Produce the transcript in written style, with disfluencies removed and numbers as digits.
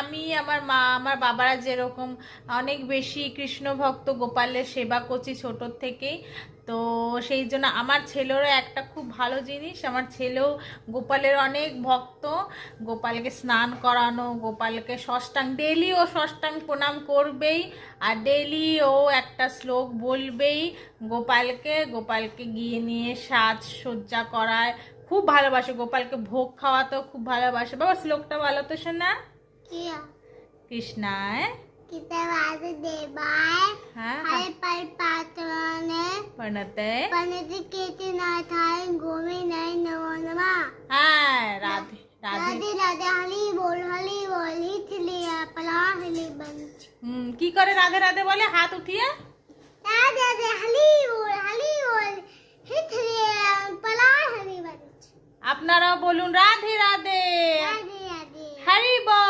আমি আমার মা আমার বাবারা যেরকম অনেক বেশি কৃষ্ণ ভক্ত, গোপালের সেবা করছি ছোটোর থেকেই। তো সেই জন্য আমার ছেলেরও একটা খুব ভালো জিনিস, আমার ছেলেও গোপালের অনেক ভক্ত। গোপালকে স্নান করানো, গোপালকে ষষ্ঠাঙ্গ, ডেলি ও ষষ্ঠাঙ্গ প্রণাম করবেই, আর ডেলি ও একটা শ্লোক বলবেই গোপালকে। গোপালকে গিয়ে নিয়ে সাজসজ্জা করায়, খুব ভালোবাসে। গোপালকে ভোগ খাওয়াতেও খুব ভালোবাসে। বাবা শ্লোকটা বলো তো শোনা। किया কৃষ্ণায় कितने वासुदेवाय হ্যাঁ हरे पर पात्रने প্রণতে पनित केति नाथाय गोविंद नमो नमः। হ্যাঁ রাধে রাধে। राधे राधे हली बोल हिथलिया पला हली बंच। কি করে রাধে রাধে বলে? হাত উঠিয়ে। राधे राधे हली बोल हिथलिया पला हली बंच। আপনারাও বলুন রাধে রাধে, राधे राधे হরি বল।